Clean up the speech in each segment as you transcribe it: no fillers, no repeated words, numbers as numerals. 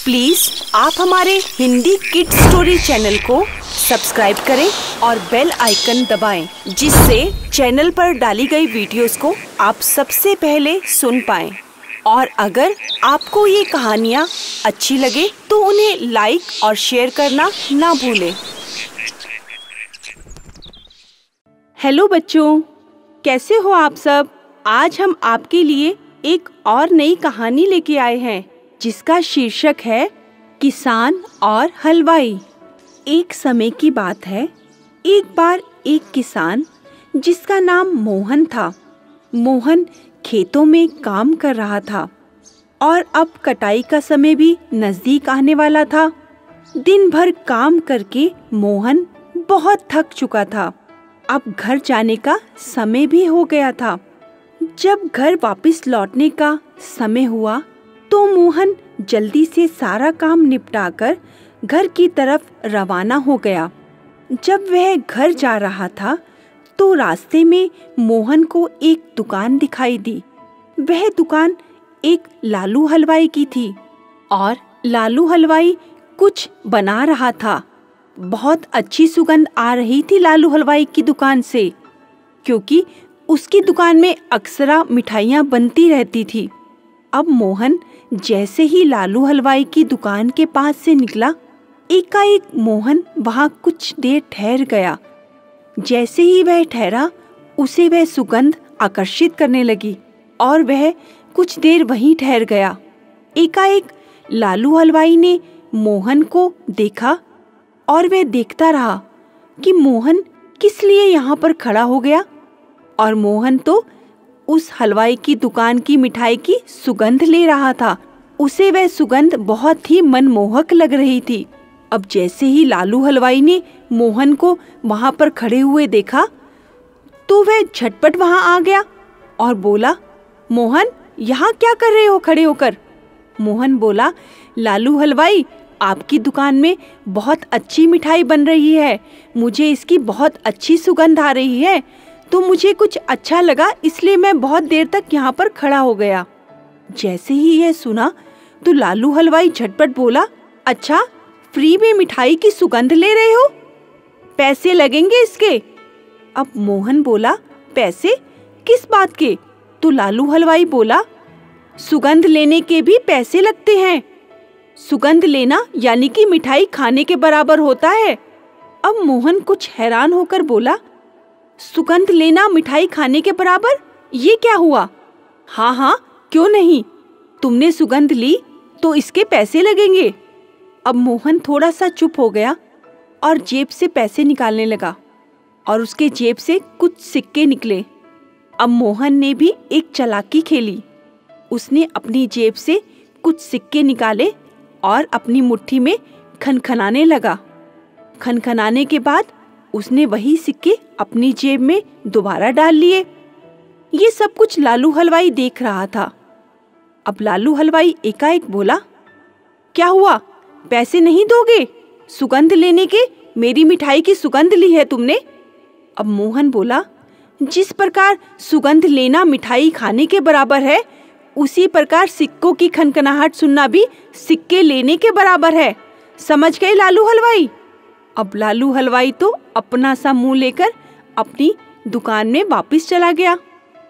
Please आप हमारे Hindi kids story channel को सब्सक्राइब करें और बेल आइकन दबाएं, जिससे चैनल पर डाली गई वीडियोस को आप सबसे पहले सुन पाएं। और अगर आपको ये कहानियाँ अच्छी लगे तो उन्हें लाइक और शेयर करना ना भूलें। हेलो बच्चों, कैसे हो आप सब? आज हम आपके लिए एक और नई कहानी लेके आए हैं जिसका शीर्षक है किसान और हलवाई। एक समय की बात है, एक बार एक किसान जिसका नाम मोहन था। मोहन खेतों में काम कर रहा था और अब कटाई का समय भी नजदीक आने वाला था। दिन भर काम करके मोहन बहुत थक चुका था। अब घर जाने का समय भी हो गया था। जब घर वापस लौटने का समय हुआ तो मोहन जल्दी से सारा काम निपटाकर घर की तरफ रवाना हो गया। जब वह घर जा रहा था तो रास्ते में मोहन को एक दुकान दिखाई दी। वह दुकान एक लालू हलवाई की थी और लालू हलवाई कुछ बना रहा था। बहुत अच्छी सुगंध आ रही थी लालू हलवाई की दुकान से, क्योंकि उसकी दुकान में अक्सर मिठाइयाँ बनती रहती थी। अब मोहन जैसे ही लालू हलवाई की दुकान के पास से निकला, एकाएक मोहन वहाँ कुछ देर ठहर गया। जैसे ही वह ठहरा, उसे वह सुगंध आकर्षित करने लगी और वह कुछ देर वहीं ठहर गया। एकाएक लालू हलवाई ने मोहन को देखा और वह देखता रहा कि मोहन किस लिए यहाँ पर खड़ा हो गया। और मोहन तो उस हलवाई की दुकान की मिठाई की सुगंध ले रहा था। उसे वह सुगंध बहुत ही मनमोहक लग रही थी। अब जैसे ही लालू हलवाई ने मोहन को वहाँ पर खड़े हुए देखा तो वह झटपट वहाँ आ गया और बोला, मोहन, यहाँ क्या कर रहे हो खड़े होकर? मोहन बोला, लालू हलवाई, आपकी दुकान में बहुत अच्छी मिठाई बन रही है। मुझे इसकी बहुत अच्छी सुगंध आ रही है, तो मुझे कुछ अच्छा लगा, इसलिए मैं बहुत देर तक यहाँ पर खड़ा हो गया। जैसे ही यह सुना तो लालू हलवाई झटपट बोला, अच्छा, फ्री में मिठाई की सुगंध ले रहे हो? पैसे लगेंगे इसके। अब मोहन बोला, पैसे? किस बात के? तो लालू हलवाई बोला, सुगंध लेने के भी पैसे लगते हैं। सुगंध लेना यानी कि मिठाई खाने के बराबर होता है। अब मोहन कुछ हैरान होकर बोला, सुगंध लेना मिठाई खाने के बराबर? ये क्या हुआ? हाँ हाँ, क्यों नहीं, तुमने सुगंध ली तो इसके पैसे लगेंगे। अब मोहन थोड़ा सा चुप हो गया और जेब से पैसे निकालने लगा और उसके जेब से कुछ सिक्के निकले। अब मोहन ने भी एक चालाकी खेली। उसने अपनी जेब से कुछ सिक्के निकाले और अपनी मुट्ठी में खनखनाने लगा। खनखनाने के बाद उसने वही सिक्के अपनी जेब में दोबारा डाल लिए। ये सब कुछ लालू हलवाई देख रहा था। अब लालू हलवाई एकाएक बोला, क्या हुआ, पैसे नहीं दोगे? सुगंध लेने के मेरी मिठाई की सुगंध ली है तुमने। अब मोहन बोला, जिस प्रकार सुगंध लेना मिठाई खाने के बराबर है, उसी प्रकार सिक्कों की खनखनाहट सुनना भी सिक्के लेने के बराबर है। समझ गए लालू हलवाई? अब लालू हलवाई तो अपना सा मुंह लेकर अपनी दुकान में वापस चला गया।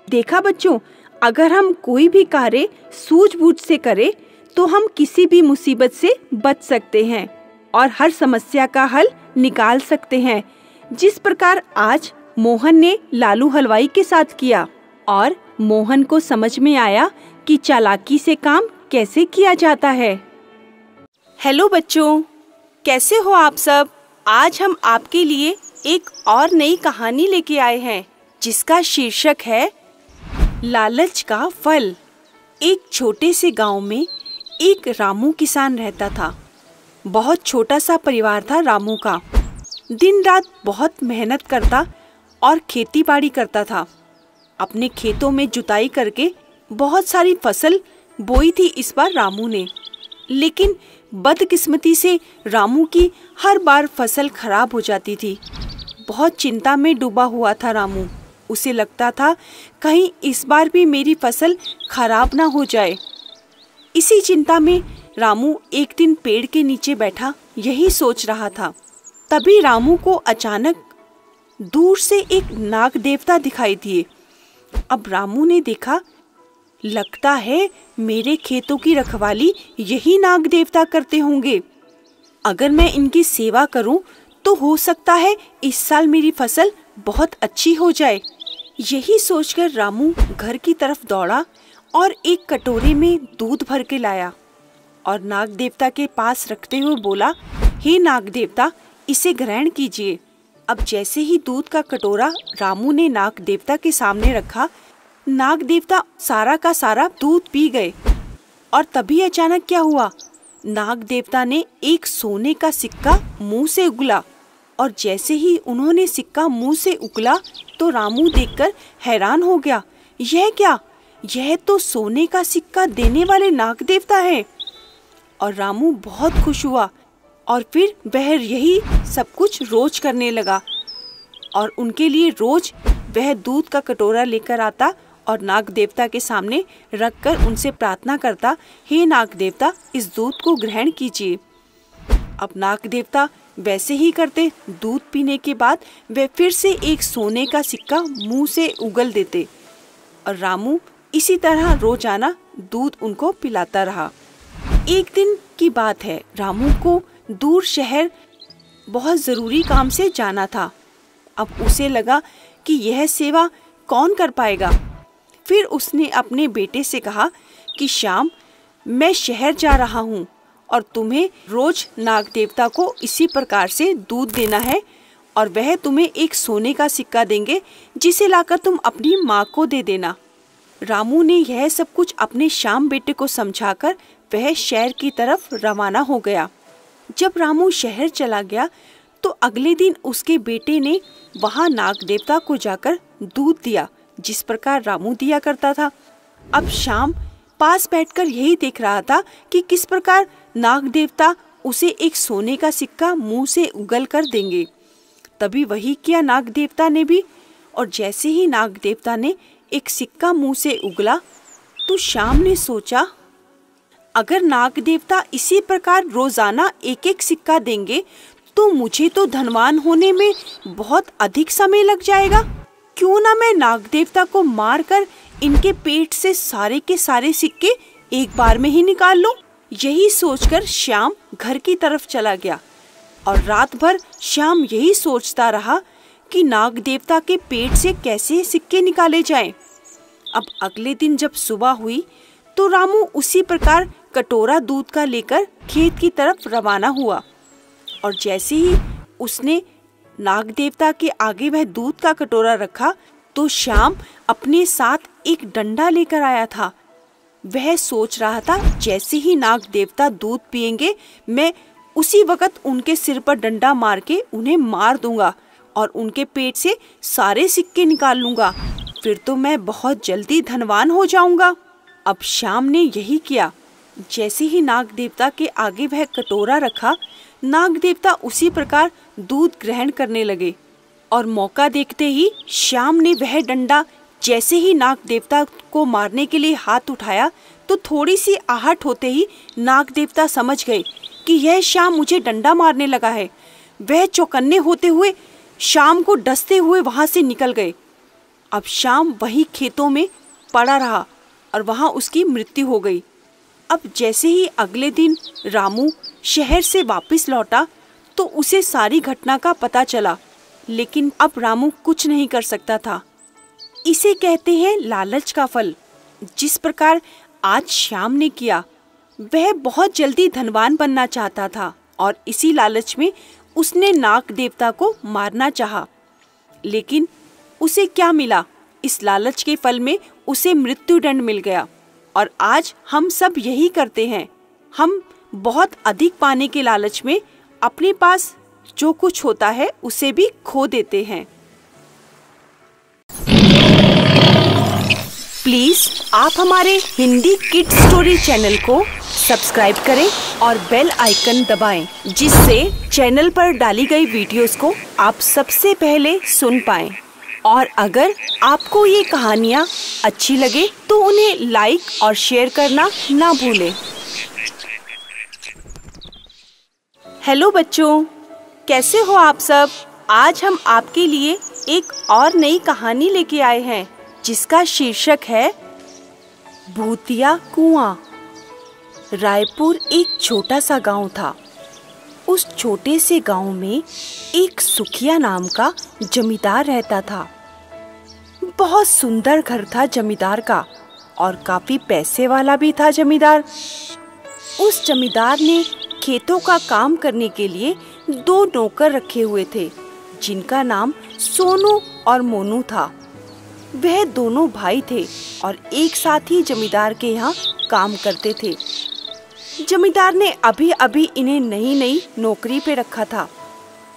देखा बच्चों, अगर हम कोई भी कार्य सूझबूझ से करें तो हम किसी भी मुसीबत से बच सकते हैं और हर समस्या का हल निकाल सकते हैं, जिस प्रकार आज मोहन ने लालू हलवाई के साथ किया। और मोहन को समझ में आया कि चालाकी से काम कैसे किया जाता है। हेलो बच्चों, कैसे हो आप सब? आज हम आपके लिए एक और नई कहानी लेके आए हैं जिसका शीर्षक है लालच का फल। एक छोटे से गांव में एक रामू किसान रहता था। बहुत छोटा सा परिवार था रामू का। दिन रात बहुत मेहनत करता और खेती बाड़ी करता था। अपने खेतों में जुताई करके बहुत सारी फसल बोई थी इस बार रामू ने। लेकिन बदकिस्मती से रामू की हर बार फसल खराब हो जाती थी। बहुत चिंता में डूबा हुआ था रामू। उसे लगता था कहीं इस बार भी मेरी फसल खराब ना हो जाए। इसी चिंता में रामू एक दिन पेड़ के नीचे बैठा यही सोच रहा था। तभी रामू को अचानक दूर से एक नाग देवता दिखाई दिए। अब रामू ने देखा, लगता है मेरे खेतों की रखवाली यही नाग देवता करते होंगे। अगर मैं इनकी सेवा करूं तो हो सकता है इस साल मेरी फसल बहुत अच्छी हो जाए। यही सोचकर रामू घर की तरफ दौड़ा और एक कटोरे में दूध भर के लाया और नाग देवता के पास रखते हुए बोला, हे नाग देवता, इसे ग्रहण कीजिए। अब जैसे ही दूध का कटोरा रामू ने नाग देवता के सामने रखा, नाग देवता सारा का सारा दूध पी गए। और तभी अचानक क्या हुआ, नाग देवता ने एक सोने का सिक्का मुंह से उगला और जैसे ही उन्होंने सिक्का मुंह से उगला तो रामू देखकर हैरान हो गया। यह क्या? यह तो सोने का सिक्का देने वाले नाग देवता है। और रामू बहुत खुश हुआ और फिर वह यही सब कुछ रोज करने लगा और उनके लिए रोज वह दूध का कटोरा लेकर आता और नाग देवता के सामने रखकर उनसे प्रार्थना करता, हे नाग देवता, इस दूध को ग्रहण कीजिए। अब नाग देवता वैसे ही करते। दूध पीने के बाद वे फिर से एक सोने का सिक्का मुंह से उगल देते और रामू इसी तरह रोजाना दूध उनको पिलाता रहा। एक दिन की बात है, रामू को दूर शहर बहुत ज़रूरी काम से जाना था। अब उसे लगा कि यह सेवा कौन कर पाएगा। फिर उसने अपने बेटे से कहा कि श्याम, मैं शहर जा रहा हूँ और तुम्हें रोज नाग देवता को इसी प्रकार से दूध देना है और वह तुम्हें एक सोने का सिक्का देंगे जिसे लाकर तुम अपनी माँ को दे देना। रामू ने यह सब कुछ अपने श्याम बेटे को समझाकर वह शहर की तरफ रवाना हो गया। जब रामू शहर चला गया तो अगले दिन उसके बेटे ने वहां नाग देवता को जाकर दूध दिया जिस प्रकार रामू दिया करता था। अब श्याम पास बैठकर यही देख रहा था कि किस प्रकार नाग देवता उसे एक सोने का सिक्का मुंह से उगल कर देंगे। तभी वही किया नाग देवता ने भी, और जैसे ही नाग देवता ने एक सिक्का मुंह से उगला तो श्याम ने सोचा, अगर नाग देवता इसी प्रकार रोजाना एक एक सिक्का देंगे तो मुझे तो धनवान होने में बहुत अधिक समय लग जाएगा। क्यों ना मैं नाग देवता को मारकर इनके पेट से सारे के सारे सिक्के एक बार में ही निकाल लूं। यही सोचकर श्याम घर की तरफ चला गया और रात भर श्याम यही सोचता रहा कि नाग देवता के पेट से कैसे सिक्के निकाले जाएं। अब अगले दिन जब सुबह हुई तो रामू उसी प्रकार कटोरा दूध का लेकर खेत की तरफ रवाना हुआ और जैसे ही उसने नाग देवता के आगे वह दूध का कटोरा रखा तो श्याम अपने साथ एक डंडा लेकर आया था। वह सोच रहा था जैसे ही नाग देवता दूध पिएंगे मैं उसी वक्त उनके सिर पर डंडा मार के उन्हें मार दूंगा और उनके पेट से सारे सिक्के निकाल लूंगा, फिर तो मैं बहुत जल्दी धनवान हो जाऊंगा। अब श्याम ने यही किया। जैसे ही नाग देवता के आगे वह कटोरा रखा, नाग देवता उसी प्रकार दूध ग्रहण करने लगे और मौका देखते ही श्याम ने वह डंडा जैसे ही नाग देवता को मारने के लिए हाथ उठाया तो थोड़ी सी आहट होते ही नाग देवता समझ गए कि यह श्याम मुझे डंडा मारने लगा है। वह चौकन्ने होते हुए श्याम को डसते हुए वहां से निकल गए। अब श्याम वही खेतों में पड़ा रहा और वहां उसकी मृत्यु हो गई। अब जैसे ही अगले दिन रामू शहर से वापस लौटा तो उसे सारी घटना का पता चला, लेकिन अब रामू कुछ नहीं कर सकता था। इसे कहते हैं लालच का फल। जिस प्रकार आज श्याम ने किया, वह बहुत जल्दी धनवान बनना चाहता था और इसी लालच में उसने नाग देवता को मारना चाहा, लेकिन उसे क्या मिला? इस लालच के फल में उसे मृत्युदंड मिल गया। और आज हम सब यही करते हैं। हम बहुत अधिक पाने के लालच में अपने पास जो कुछ होता है उसे भी खो देते हैं। प्लीज आप हमारे हिंदी किड्स स्टोरी चैनल को सब्सक्राइब करें और बेल आइकन दबाएं, जिससे चैनल पर डाली गई वीडियोस को आप सबसे पहले सुन पाएं। और अगर आपको ये कहानियाँ अच्छी लगे तो उन्हें लाइक और शेयर करना ना भूलें। हेलो बच्चों, कैसे हो आप सब? आज हम आपके लिए एक और नई कहानी लेके आए हैं जिसका शीर्षक है भूतिया कुआं। रायपुर एक छोटा सा गांव था। उस छोटे से गांव में एक सुखिया नाम का जमींदार रहता था। बहुत सुंदर घर था जमींदार का और काफी पैसे वाला भी था जमींदार। उस जमींदार ने खेतों का काम करने के लिए 2 नौकर रखे हुए थे जिनका नाम सोनू और मोनू था। वह दोनों भाई थे और एक साथ ही जमींदार के यहाँ काम करते थे। जमींदार ने अभी अभी इन्हें नई नई नौकरी पे रखा था।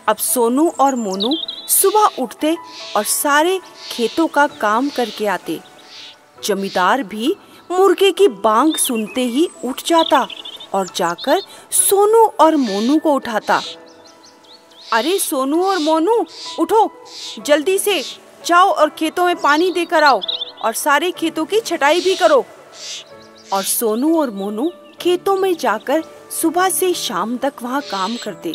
अब सोनू और मोनू सुबह उठते और सारे खेतों का काम करके आते। जमींदार भी मुर्गे की बांग सुनते ही उठ जाता और जाकर सोनू और मोनू को उठाता। अरे सोनू और मोनू, उठो, जल्दी से जाओ और खेतों में पानी देकर आओ और सारे खेतों की छटाई भी करो। और सोनू और मोनू खेतों में जाकर सुबह से शाम तक वहाँ काम करते,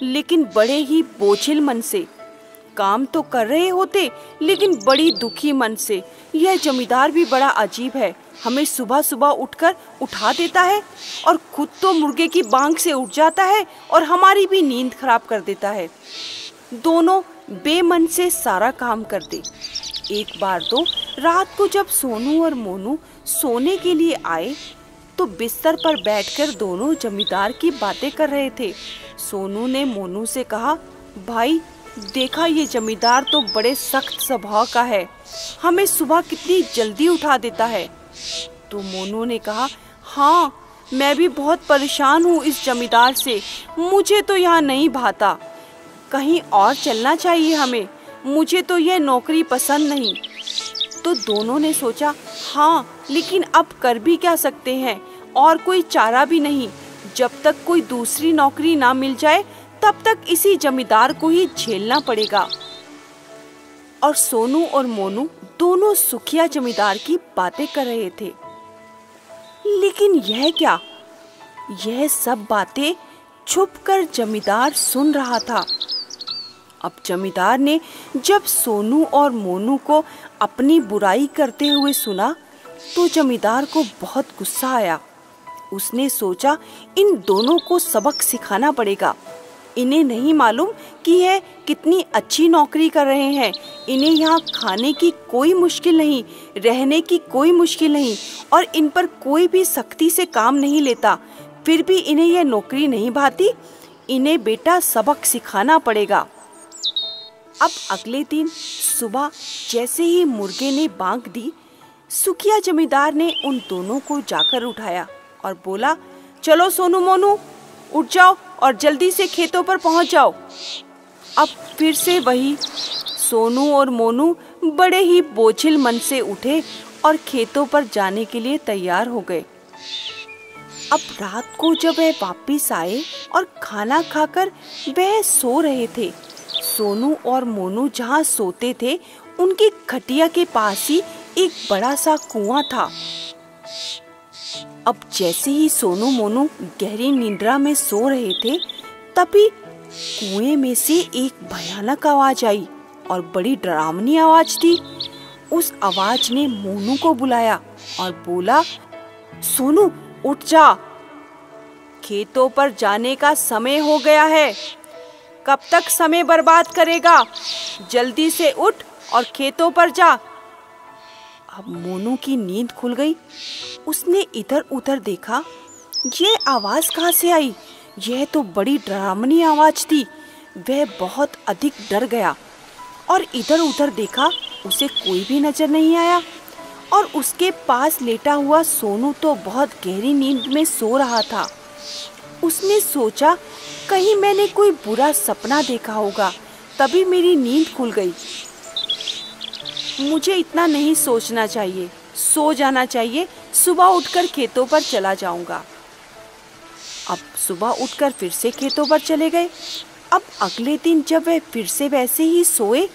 लेकिन बड़े ही बोझिल मन से। काम तो कर रहे होते लेकिन बड़ी दुखी मन से। यह जमींदार भी बड़ा अजीब है, हमें सुबह सुबह उठकर उठा देता है और खुद तो मुर्गे की बांग से उठ जाता है और हमारी भी नींद खराब कर देता है। दोनों बेमन से सारा काम करते। एक बार तो रात को जब सोनू और मोनू सोने के लिए आए तो बिस्तर पर बैठकर दोनों जमींदार की बातें कर रहे थे। सोनू ने मोनू से कहा, भाई देखा, ये जमींदार तो बड़े सख्त स्वभाव का है, हमें सुबह कितनी जल्दी उठा देता है। तो मोनू ने कहा, हाँ मैं भी बहुत परेशान हूँ इस जमींदार से, मुझे तो यहाँ नहीं भाता, कहीं और चलना चाहिए हमें, मुझे तो यह नौकरी पसंद नहीं। तो दोनों ने सोचा, हाँ लेकिन अब कर भी क्या सकते हैं, और कोई चारा भी नहीं। जब तक कोई दूसरी नौकरी ना मिल जाए तब तक इसी जमींदार को ही झेलना पड़ेगा। और सोनू और मोनू दोनों सुखिया जमींदार की बातें कर रहे थे। लेकिन यह क्या, यह सब बातें छुपकर जमींदार सुन रहा था। अब जमींदार ने जब सोनू और मोनू को अपनी बुराई करते हुए सुना तो जमींदार को बहुत गुस्सा आया। उसने सोचा, इन दोनों को सबक सिखाना पड़ेगा। इन्हें नहीं मालूम कि यह कितनी अच्छी नौकरी कर रहे हैं। इन्हें यहाँ खाने की कोई मुश्किल नहीं, रहने की कोई मुश्किल नहीं और इन पर कोई भी सख्ती से काम नहीं लेता, फिर भी इन्हें यह नौकरी नहीं भाती। इन्हें बेटा सबक सिखाना पड़ेगा। अब अगले दिन सुबह जैसे ही मुर्गे ने बांग दी, सुखिया जमींदार ने उन दोनों को जाकर उठाया और बोला, चलो सोनू मोनू, उठ जाओ और जल्दी से खेतों पर पहुंच जाओ। अब फिर से वही सोनू और मोनू बड़े ही बोझिल मन से उठे और खेतों पर जाने के लिए तैयार हो गए। अब रात को जब वह वापिस आए और खाना खाकर वह सो रहे थे, सोनू और मोनू जहाँ सोते थे उनकी खटिया के पास ही एक बड़ा सा कुआं था। अब जैसे ही सोनू मोनू गहरी निद्रा में सो रहे थे, तभी कुएं में से एक भयानक आवाज आई और बड़ी डरावनी आवाज थी। उस आवाज ने मोनू को बुलाया और बोला, सोनू उठ जा, खेतों पर जाने का समय हो गया है। कब तक समय बर्बाद करेगा, जल्दी से उठ और खेतों पर जा। अब मोनू की नींद खुल गई। उसने इधर उधर देखा, ये आवाज कहाँ से आई? यह तो बड़ी डरावनी आवाज थी। वह बहुत अधिक डर गया और इधर उधर देखा, उसे कोई भी नजर नहीं आया। और उसके पास लेटा हुआ सोनू तो बहुत गहरी नींद में सो रहा था। उसने सोचा, कहीं मैंने कोई बुरा सपना देखा होगा, तभी मेरी नींद खुल गई। मुझे इतना नहीं सोचना चाहिए, सो जाना चाहिए। सुबह उठकर खेतों पर चला जाऊंगा। अब सुबह उठकर फिर से खेतों पर चले गए। अब अगले दिन जब वह फिर से वैसे ही सोए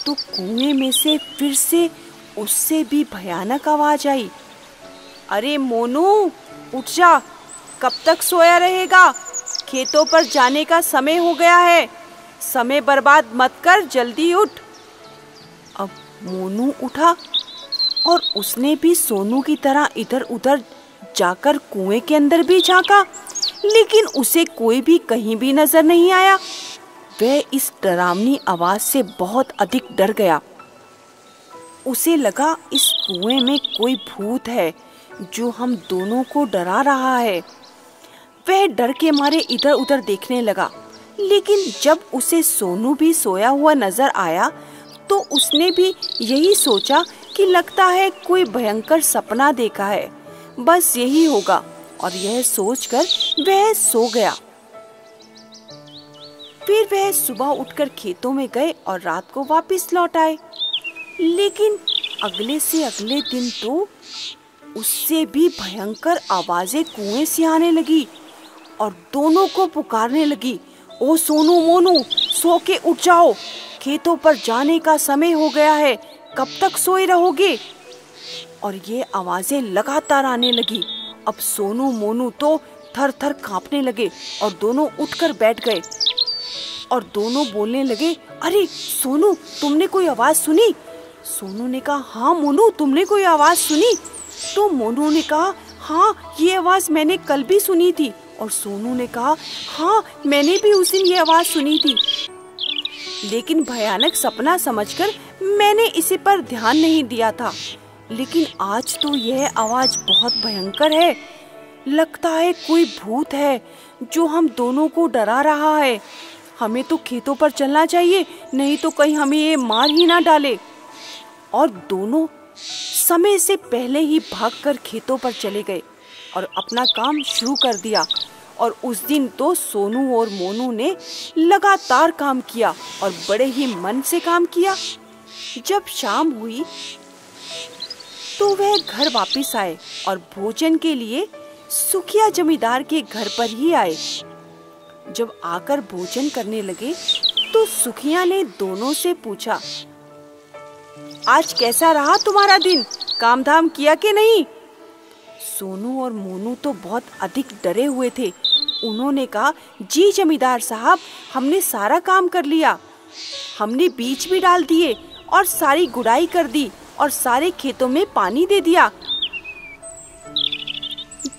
तो कुएं में से फिर से उससे भी भयानक आवाज आई। अरे मोनू, उठ जा, कब तक सोया रहेगा? खेतों पर जाने का समय हो गया है। समय बर्बाद मत कर, जल्दी उठ। अब मोनू उठा और उसने भी सोनू की तरह इधर उधर जाकर कुएं के अंदर भी झांका, लेकिन उसे कोई भी कहीं भी नजर नहीं आया। वह इस डरावनी आवाज से बहुत अधिक डर गया। उसे लगा इस कुएं में कोई भूत है जो हम दोनों को डरा रहा है। वह डर के मारे इधर उधर देखने लगा, लेकिन जब उसे सोनू भी सोया हुआ नजर आया तो उसने भी यही सोचा कि लगता है कोई भयंकर सपना देखा है, बस यही होगा, और यह सोचकर वह सो गया। फिर वह सुबह उठकर खेतों में गए और रात को वापस लौट आए। लेकिन अगले से अगले दिन तो उससे भी भयंकर आवाजें कुएं से आने लगी और दोनों को पुकारने लगी, ओ सोनू मोनू, सो के उठ जाओ, खेतों पर जाने का समय हो गया है, कब तक सोए रहोगे? और ये आवाजें लगातार आने लगी। अब सोनू मोनू तो थर थर कांपने लगे और दोनों उठकर बैठ गए और दोनों बोलने लगे, अरे सोनू, तुमने कोई आवाज सुनी? सोनू ने कहा, हाँ मोनू, तुमने कोई आवाज सुनी? तो मोनू ने कहा, हाँ, ये आवाज मैंने कल भी सुनी थी। और सोनू ने कहा, हाँ, मैंने भी उस दिन ये आवाज सुनी थी, लेकिन भयानक सपना समझकर मैंने इसी पर ध्यान नहीं दिया था। लेकिन आज तो यह आवाज बहुत भयंकर है। लगता है कोई भूत है जो हम दोनों को डरा रहा है। हमें तो खेतों पर चलना चाहिए, नहीं तो कहीं हमें ये मार ही ना डाले। और दोनों समय से पहले ही भागकर खेतों पर चले गए और अपना काम शुरू कर दिया। और उस दिन तो सोनू और मोनू ने लगातार काम किया और बड़े ही मन से काम किया। जब शाम हुई तो वह घर वापस आए और भोजन के लिए सुखिया जमींदार के घर पर ही आए। जब आकर भोजन करने लगे तो सुखिया ने दोनों से पूछा, आज कैसा रहा तुम्हारा दिन? काम धाम किया कि नहीं? सोनू और मोनू तो बहुत अधिक डरे हुए थे। उन्होंने कहा, जी जमींदार साहब, हमने सारा काम कर लिया। हमने बीज भी डाल दिए और सारी गुड़ाई कर दी और सारे खेतों में पानी दे दिया।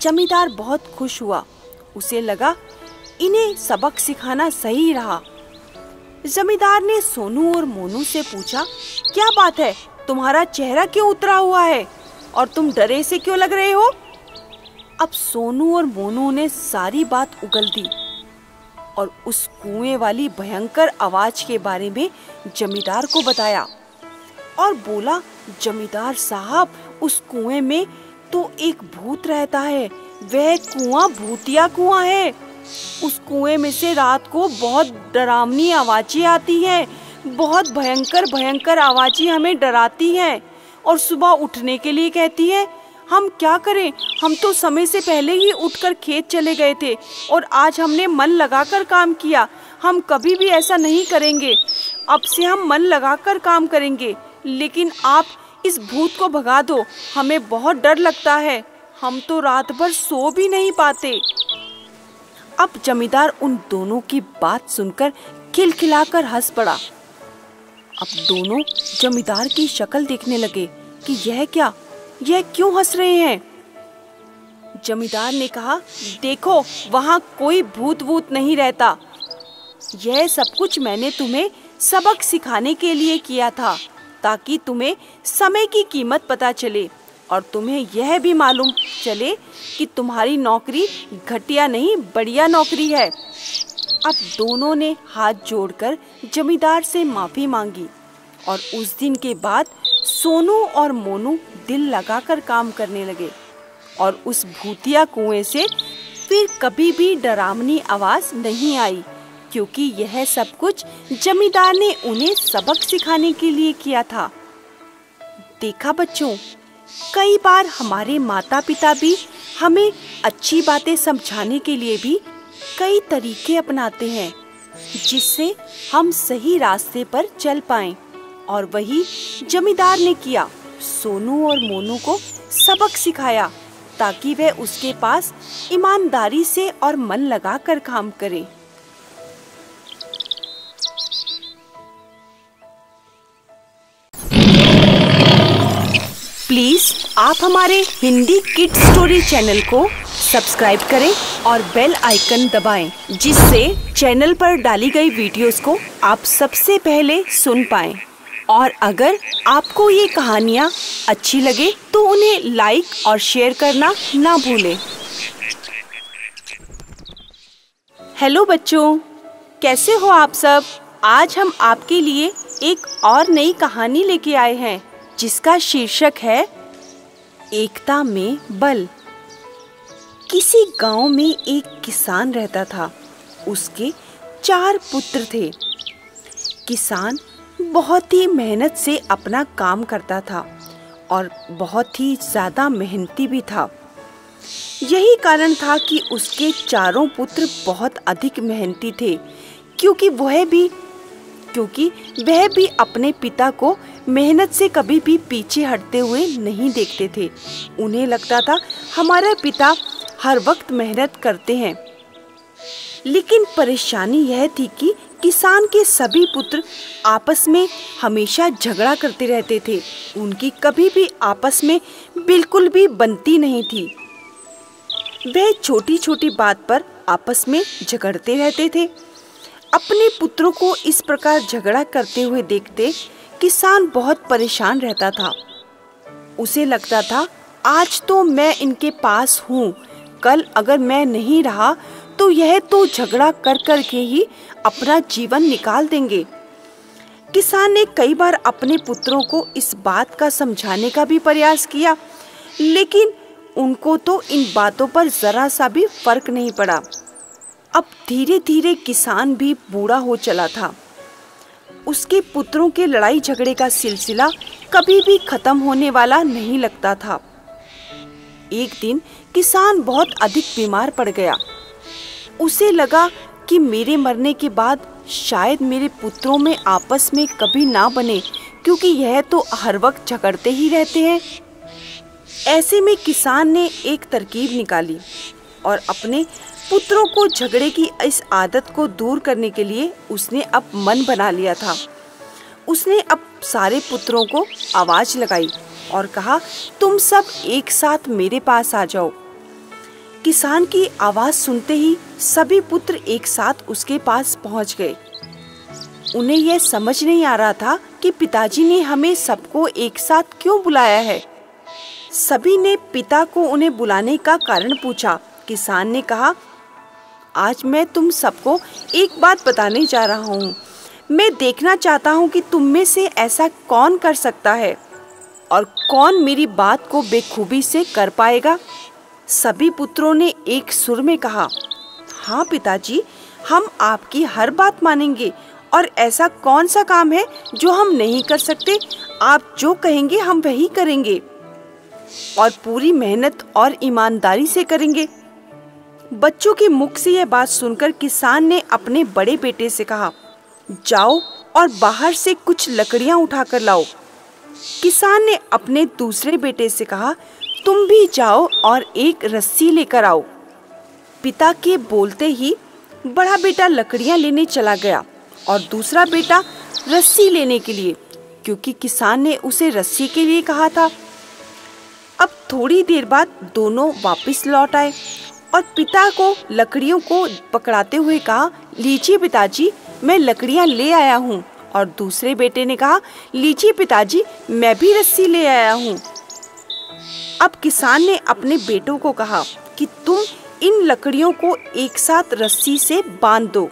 जमींदार बहुत खुश हुआ। उसे लगा इन्हें सबक सिखाना सही रहा। जमींदार ने सोनू और मोनू से पूछा, क्या बात है, तुम्हारा चेहरा क्यों उतरा हुआ है और तुम डरे से क्यों लग रहे हो? अब सोनू और मोनू ने सारी बात उगल दी और उस कुएं वाली भयंकर आवाज के बारे में जमींदार को बताया और बोला, जमींदार साहब, उस कुएं में तो एक भूत रहता है। वह कुआं भूतिया कुआं है। उस कुएं में से रात को बहुत डरावनी आवाजें आती हैं, बहुत भयंकर भयंकर आवाजें हमें डराती हैं और सुबह उठने के लिए कहती है। हम क्या करें, हम तो समय से पहले ही उठकर खेत चले गए थे और आज हमने मन लगाकर काम किया। हम कभी भी ऐसा नहीं करेंगे। अब से हम मन लगाकर काम करेंगे, लेकिन आप इस भूत को भगा दो, हमें बहुत डर लगता है। हम तो रात भर सो भी नहीं पाते। अब जमींदार उन दोनों की बात सुनकर खिलखिलाकर हंस पड़ा। अब दोनों जमींदार की शक्ल देखने लगे कि यह क्या, यह क्यों हंस रहे हैं। जमींदार ने कहा, देखो, वहाँ कोई भूत वूत नहीं रहता। यह सब कुछ मैंने तुम्हें सबक सिखाने के लिए किया था, ताकि तुम्हें समय की कीमत पता चले और तुम्हें यह भी मालूम चले कि तुम्हारी नौकरी घटिया नहीं, बढ़िया नौकरी है। अब दोनों ने हाथ जोड़कर जमींदार से माफी मांगी और उस दिन के बाद सोनू और मोनू दिल लगाकर काम करने लगे और उस भूतिया कुएं से फिर कभी भी डरावनी आवाज नहीं आई, क्योंकि यह सब कुछ जमींदार ने उन्हें सबक सिखाने के लिए किया था। देखा बच्चों, कई बार हमारे माता पिता भी हमें अच्छी बातें समझाने के लिए भी कई तरीके अपनाते हैं, जिससे हम सही रास्ते पर चल पाएं और वही जमींदार ने किया। सोनू और मोनू को सबक सिखाया ताकि वे उसके पास ईमानदारी से और मन लगाकर काम करें। प्लीज आप हमारे हिंदी किड स्टोरी चैनल को सब्सक्राइब करें और बेल आइकन दबाएं, जिससे चैनल पर डाली गई वीडियोस को आप सबसे पहले सुन पाएं। और अगर आपको ये कहानियाँ अच्छी लगे तो उन्हें लाइक और शेयर करना ना भूलें। हेलो बच्चों, कैसे हो आप सब? आज हम आपके लिए एक और नई कहानी लेके आए हैं जिसका शीर्षक है एकता में बल। किसी गांव में एक किसान रहता था। उसके 4 पुत्र थे। किसान बहुत ही मेहनत से अपना काम करता था और बहुत ही ज़्यादा मेहनती भी था। यही कारण था कि उसके चारों पुत्र बहुत अधिक मेहनती थे, क्योंकि वह भी अपने पिता को मेहनत से कभी भी पीछे हटते हुए नहीं देखते थे। उन्हें लगता था हमारे पिता हर वक्त मेहनत करते हैं। लेकिन परेशानी यह थी कि किसान के सभी पुत्र आपस में हमेशा झगड़ा करते रहते थे। उनकी कभी भी आपस में बिल्कुल भी बनती नहीं थी। वे छोटी छोटी बात पर आपस में झगड़ते रहते थे। अपने पुत्रों को इस प्रकार झगड़ा करते हुए देखते किसान बहुत परेशान रहता था। उसे लगता था आज तो मैं इनके पास हूँ, कल अगर मैं नहीं रहा तो यह तो झगड़ा कर कर के ही अपना जीवन निकाल देंगे। किसान ने कई बार अपने पुत्रों को इस बात का समझाने का भी प्रयास किया, लेकिन उनको तो इन बातों पर जरा सा भी फर्क नहीं पड़ा। अब धीरे धीरे किसान भी बूढ़ा हो चला था। उसके पुत्रों के लड़ाई झगड़े का सिलसिला कभी भी खत्म होने वाला नहीं लगता था। एक दिन किसान बहुत अधिक बीमार पड़ गया। उसे लगा कि मेरे मरने के बाद शायद मेरे पुत्रों में आपस में कभी ना बने, क्योंकि यह तो हर वक्त झगड़ते ही रहते हैं। ऐसे में किसान ने एक तरकीब निकाली और अपने पुत्रों को झगड़े की इस आदत को दूर करने के लिए उसने अब मन बना लिया था। उसने अब सारे पुत्रों को आवाज लगाई और कहा, तुम सब एक साथ मेरे पास आ जाओ। किसान की आवाज सुनते ही सभी पुत्र एक साथ उसके पास पहुंच गए। उन्हें यह समझ नहीं आ रहा था कि पिताजी ने हमें सबको एक साथ क्यों बुलाया है। सभी ने पिता को उन्हें बुलाने का कारण पूछा। किसान ने कहा, आज मैं तुम सबको एक बात बताने जा रहा हूँ। मैं देखना चाहता हूँ कि तुम में से ऐसा कौन कर सकता है और कौन मेरी बात को बेखूबी से कर पाएगा। सभी पुत्रों ने एक सुर में कहा, हाँ पिताजी, हम आपकी हर बात मानेंगे और ऐसा कौन सा काम है जो हम नहीं कर सकते। आप जो कहेंगे हम वही करेंगे और पूरी मेहनत और ईमानदारी से करेंगे। बच्चों के मुख से यह बात सुनकर किसान ने अपने बड़े बेटे से कहा, जाओ और बाहर से कुछ लकड़ियां उठाकर लाओ। किसान ने अपने दूसरे बेटे से कहा, तुम भी जाओ और एक रस्सी लेकर आओ। पिता के बोलते ही बड़ा बेटा लकड़ियां लेने चला गया और दूसरा बेटा रस्सी लेने के लिए, क्योंकि किसान ने उसे रस्सी के लिए कहा था। अब थोड़ी देर बाद दोनों वापस लौट आए और पिता को लकड़ियों को पकड़ाते हुए कहा, लीजिए पिताजी, मैं लकड़ियां ले आया हूँ। और दूसरे बेटे ने कहा, लीजिए पिताजी, मैं भी रस्सी ले आया हूँ। अब किसान ने अपने बेटों को कहा कि तुम इन लकड़ियों को एक साथ रस्सी से बांध दो।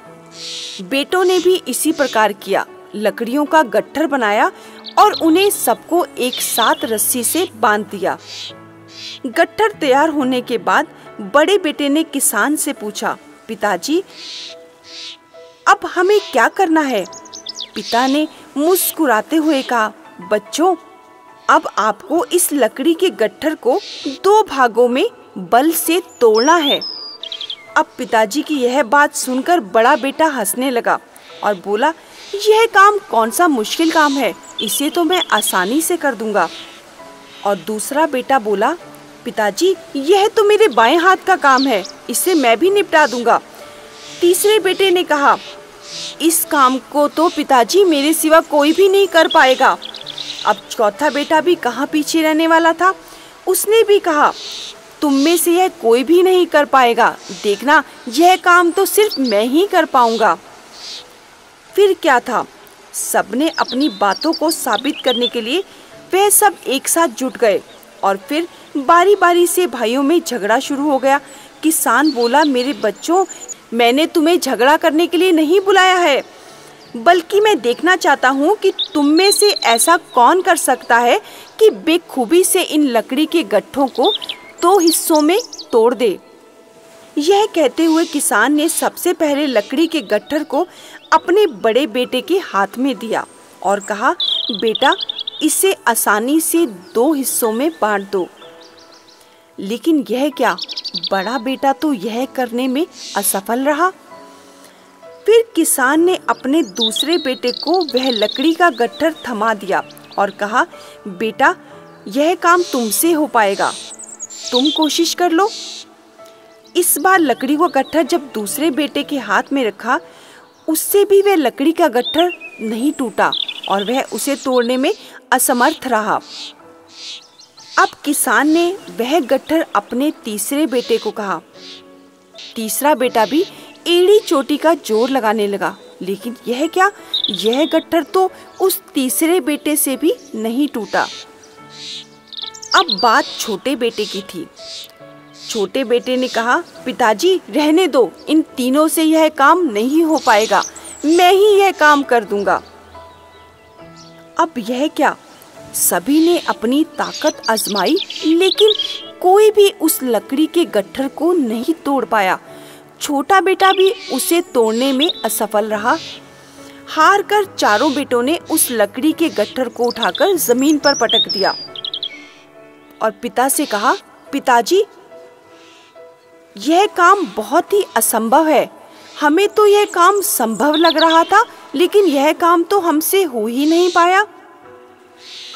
बेटों ने भी इसी प्रकार किया, लकड़ियों का गट्ठर बनाया और उन्हें सबको एक साथ रस्सी से बांध दिया। गट्ठर तैयार होने के बाद बड़े बेटे ने किसान से पूछा, पिताजी अब हमें क्या करना है? पिता ने मुस्कुराते हुए कहा, बच्चों अब आपको इस लकड़ी के गट्ठर को 2 भागों में बल से तोड़ना है। अब पिताजी की यह बात सुनकर बड़ा बेटा हंसने लगा और बोला, यह काम कौन सा मुश्किल काम है, इसे तो मैं आसानी से कर दूंगा। और दूसरा बेटा बोला, पिताजी यह तो मेरे बाएं हाथ का काम है, इसे मैं भी निपटा दूंगा। तीसरे बेटे ने कहा, इस काम को तो पिताजी मेरे सिवा कोई भी नहीं कर पाएगा। अब चौथा बेटा भी कहाँ पीछे रहने वाला था, उसने भी कहा, तुम में से यह कोई भी नहीं कर पाएगा, देखना यह काम तो सिर्फ मैं ही कर पाऊंगा। फिर क्या था, सबने अपनी बातों को साबित करने के लिए वे सब एक साथ जुट गए और फिर बारी बारी से भाइयों में झगड़ा शुरू हो गया। किसान बोला, मेरे बच्चों, मैंने तुम्हें झगड़ा करने के लिए नहीं बुलाया है, बल्कि मैं देखना चाहता हूँ कि तुम में से ऐसा कौन कर सकता है कि बेखूबी से इन लकड़ी के गट्ठों को 2 हिस्सों में तोड़ दे। यह कहते हुए किसान ने सबसे पहले लकड़ी के गट्ठर को अपने बड़े बेटे के हाथ में दिया और कहा, बेटा इसे आसानी से 2 हिस्सों में बांट दो। लेकिन यह क्या, बड़ा बेटा तो यह करने में असफल रहा। फिर किसान ने अपने दूसरे बेटे को वह लकड़ी का गट्ठर थमा दिया और कहा, बेटा यह काम तुमसे हो पाएगा, तुम कोशिश कर लो। इस बार लकड़ी का गट्ठर जब दूसरे बेटे के हाथ में रखा, उससे भी वह लकड़ी का गट्ठर नहीं टूटा और वह उसे तोड़ने में असमर्थ रहा। अब किसान ने वह गट्ठर अपने तीसरे बेटे को कहा। तीसरा बेटा भी एड़ी चोटी का जोर लगाने लगा, लेकिन यह क्या, यह गट्ठर तो उस तीसरे बेटे से भी नहीं टूटा। अब बात छोटे बेटे की थी। छोटे बेटे ने कहा, पिताजी रहने दो, इन तीनों से यह काम नहीं हो पाएगा, मैं ही यह काम कर दूंगा। अब यह क्या, सभी ने अपनी ताकत आजमाई, लेकिन कोई भी उस लकड़ी के गट्ठर को नहीं तोड़ पाया। छोटा बेटा भी उसे तोड़ने में असफल रहा। हार कर चारों बेटों ने उस लकड़ी के गट्ठर को उठाकर जमीन पर पटक दिया और पिता से कहा, पिताजी यह काम बहुत ही असंभव है, हमें तो यह काम संभव लग रहा था, लेकिन यह काम तो हमसे हो ही नहीं पाया।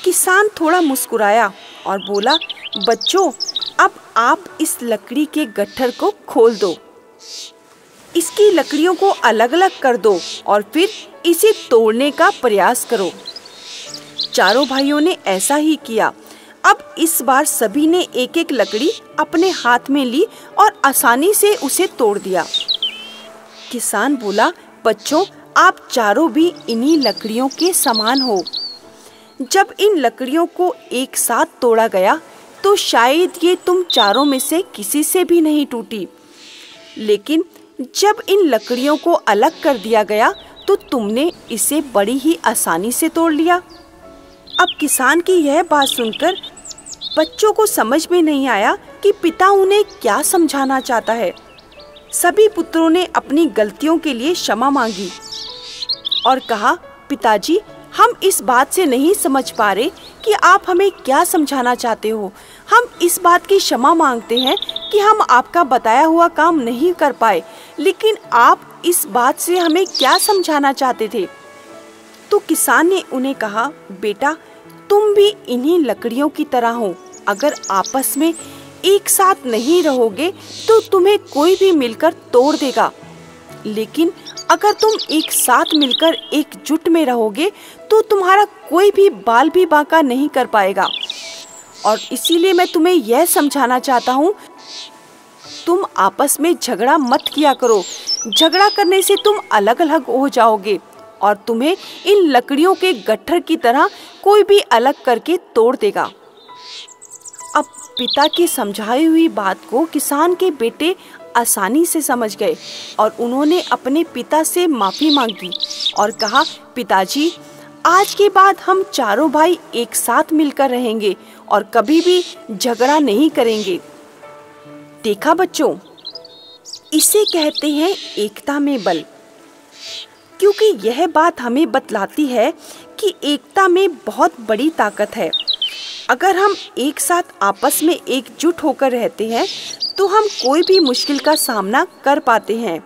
किसान थोड़ा मुस्कुराया और बोला, बच्चों अब आप इस लकड़ी के गट्ठर को खोल दो, इसकी लकड़ियों को अलग अलग कर दो और फिर इसे तोड़ने का प्रयास करो। चारों भाइयों ने ऐसा ही किया। अब इस बार सभी ने एक एक लकड़ी अपने हाथ में ली और आसानी से उसे तोड़ दिया। किसान बोला, बच्चों आप चारों भी इन्हीं लकड़ियों के समान हो। जब इन लकड़ियों को एक साथ तोड़ा गया तो शायद ये तुम चारों में से किसी से भी नहीं टूटी, लेकिन जब इन लकड़ियों को अलग कर दिया गया तो तुमने इसे बड़ी ही आसानी से तोड़ लिया। अब किसान की यह बात सुनकर बच्चों को समझ में नहीं आया कि पिता उन्हें क्या समझाना चाहता है। सभी पुत्रों ने अपनी गलतियों के लिए क्षमा मांगी और कहा, पिताजी हम इस बात से नहीं समझ पा रहे कि आप हमें क्या समझाना चाहते हो। हम इस बात की क्षमा मांगते हैं कि हम आपका बताया हुआ काम नहीं कर पाए, लेकिन आप इस बात से हमें क्या समझाना चाहते थे। तो किसान ने उन्हें कहा, बेटा तुम भी इन्हीं लकड़ियों की तरह हो, अगर आपस में एक साथ नहीं रहोगे तो तुम्हें कोई भी मिलकर तोड़ देगा, लेकिन अगर तुम एक साथ मिलकर एकजुट में रहोगे तो तुम्हारा कोई भी बाल भी बांका नहीं कर पाएगा। और इसीलिए मैं तुम्हें यह समझाना चाहता हूँ, तुम आपस में झगड़ा मत किया करो। झगड़ा करने से तुम अलग अलग हो जाओगे और तुम्हें इन लकड़ियों के गट्ठर की तरह कोई भी अलग करके तोड़ देगा। अब पिता की समझाई हुई बात को किसान के बेटे आसानी से समझ गए और उन्होंने अपने पिता से माफी मांगी और कहा, पिताजी आज के बाद हम चारों भाई एक साथ मिलकर रहेंगे और कभी भी झगड़ा नहीं करेंगे। देखा बच्चों, इसे कहते हैं एकता में बल, क्योंकि यह बात हमें बतलाती है कि एकता में बहुत बड़ी ताकत है। अगर हम एक साथ आपस में एकजुट होकर रहते हैं तो हम कोई भी मुश्किल का सामना कर पाते हैं।